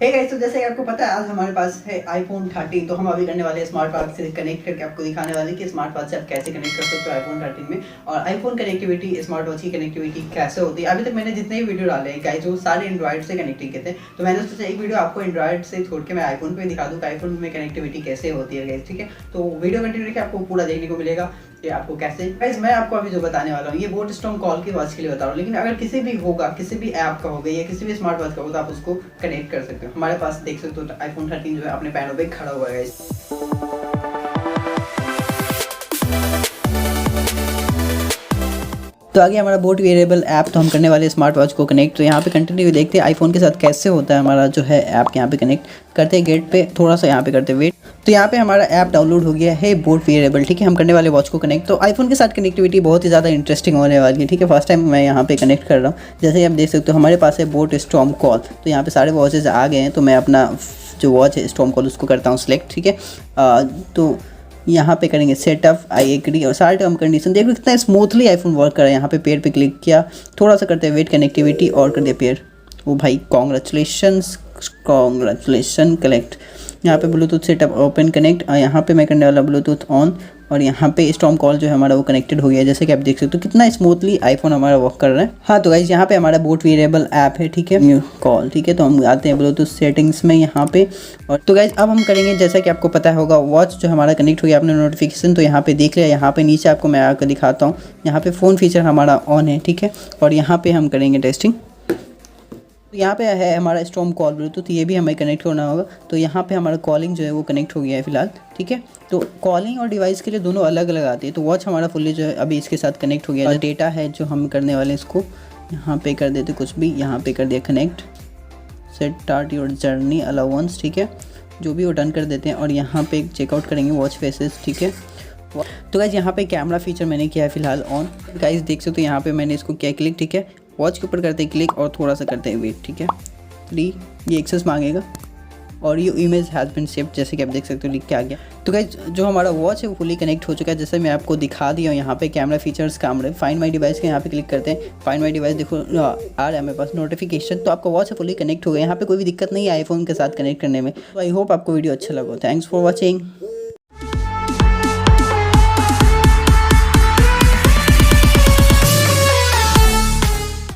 Hey guys, तो जैसे कि आपको पता है आज हमारे पास है iPhone 13। तो हम अभी करने वाले हैं स्मार्ट वॉच से कनेक्ट करके आपको दिखाने वाले कि स्मार्ट वॉच से आप कैसे कनेक्ट कर सकते हो iPhone 13 में, और iPhone कनेक्टिविटी स्मार्ट वॉच की कनेक्टिविटी कैसे होती है। अभी तक मैंने जितने भी वीडियो डाले हैं गाइस वो सारे एंड्रॉइड से कनेक्टिंग के थे, तो मैंने सोचा एक वीडियो आपको एंड्रॉइड से छोड़ के मैं iPhone पे दिखा दूँ iPhone में कनेक्टिविटी कैसे होती है गाइस। ठीक है, तो वीडियो कंटिन्यू करके आपको पूरा देखने को मिलेगा कि आपको कैसे। गाइस मैं आपको अभी जो बताने वाला हूँ ये बोट स्टॉर्म कॉल की वॉच के लिए बता रहा हूँ, लेकिन अगर किसी भी होगा, किसी भी ऐप का होगा या किसी भी स्मार्ट वॉच का होगा तो आप उसको कनेक्ट कर सकते हो। हमारे पास देख सकते हो iPhone 13 जो है अपने पैरों पे खड़ा हुआ है गाइस। तो आगे हमारा बोट वेरिएबल ऐप, तो हम करने वाले स्मार्ट वॉच को कनेक्ट। तो यहाँ पे कंटिन्यू देखते हैं आईफोन के साथ कैसे होता है हमारा जो है ऐप। यहाँ पे कनेक्ट करते हैं गेट पे, थोड़ा सा यहाँ पे करते वेट। तो यहाँ पे हमारा ऐप डाउनलोड हो गया है बोट वेरिएबल। ठीक है, हम करने वाले वॉच को कनेक्ट। तो आईफोन के साथ कनेक्टिविटी बहुत ही ज़्यादा इंटरेस्टिंग होने वाली है। ठीक है, फर्स्ट टाइम मैं यहाँ पे कनेक्ट कर रहा हूँ। जैसे आप देख सकते हो हमारे पास है बोट स्टॉर्म कॉल। तो यहाँ पे सारे वॉचेज आ गए हैं, तो मैं अपना जो वॉच है स्टॉर्म कॉल उसको करता हूँ सिलेक्ट। ठीक है, तो यहाँ पे करेंगे सेटअप, आई एग्री और सारे टर्म कंडीशन। देखो कितना स्मूथली आईफोन वर्क कर रहा है। यहाँ पे पेयर पे क्लिक किया, थोड़ा सा करते हैं वेट, कनेक्टिविटी और कर दिया पेयर। ओ भाई कॉन्ग्रेचुलेशन कलेक्ट। यहाँ पे ब्लूटूथ सेटअप ओपन कनेक्ट, और यहाँ पे मैं करने वाला ब्लूटूथ ऑन, और यहाँ पे स्टॉर्म कॉल जो है हमारा वो कनेक्टेड हो गया है। जैसे कि आप देख सकते हो कितना स्मूथली आईफोन हमारा वर्क कर रहा है। हाँ तो गाइस यहाँ पे हमारा बोट वेरिएबल ऐप है। ठीक है, न्यू कॉल। ठीक है, तो हम आते हैं ब्लूटूथ सेटिंग्स में यहाँ पे। और तो गाइस अब हम करेंगे, जैसा कि आपको पता होगा वॉच जो हमारा कनेक्ट हो गया, आपने नोटिफिकेशन तो यहाँ पे देख लिया। यहाँ पे नीचे आपको मैं आकर दिखाता हूँ, यहाँ पे फ़ोन फीचर हमारा ऑन है। ठीक है, और यहाँ पे हम करेंगे टेस्टिंग। तो यहाँ पे है हमारा स्टॉर्म कॉल ब्लूटूथ, ये भी हमें कनेक्ट करना होगा। तो यहाँ पे हमारा कॉलिंग जो है वो कनेक्ट हो गया है फिलहाल। ठीक है, तो कॉलिंग और डिवाइस के लिए दोनों अलग अलग आती है। तो वॉच हमारा फुल्ली जो है अभी इसके साथ कनेक्ट हो गया है। डेटा है जो हम करने वाले इसको यहाँ पे कर देते कुछ भी, यहाँ पे कर दिया connect, set start your journey allowance. ठीक है, जो भी वो डन कर देते हैं, और यहाँ पे चेकआउट करेंगे वॉच फेसेस। ठीक है, तो गाइस यहाँ पे कैमरा फीचर मैंने किया है फिलहाल ऑन। गाइस देख सकते हो यहाँ पे मैंने इसको किया क्लिक। ठीक है, वॉच के ऊपर करते हैं क्लिक और थोड़ा सा करते हैं वेट। ठीक है, 3 ये एक्सेस मांगेगा, और ये इमेज हैज़ बीन सेव्ड, जैसे कि आप देख सकते हो लिख के आ गया। तो गाइस जो हमारा वॉच है वो फुली कनेक्ट हो चुका है, जैसे मैं आपको दिखा दिया हूँ। यहाँ पे कैमरा फीचर्स काम रहे, फाइंड माई डिवाइस के यहाँ पे क्लिक करते हैं। फाइंड माई डिवाइस देखो आ रहा है मेरे पास नोटिफिकेशन। तो आपका वॉच फुली कनेक्ट हो गया, यहाँ पे कोई भी दिक्कत नहीं है आईफोन के साथ कनेक्ट करने में। तो आई होप आपको वीडियो अच्छा लगा। Thanks for watching.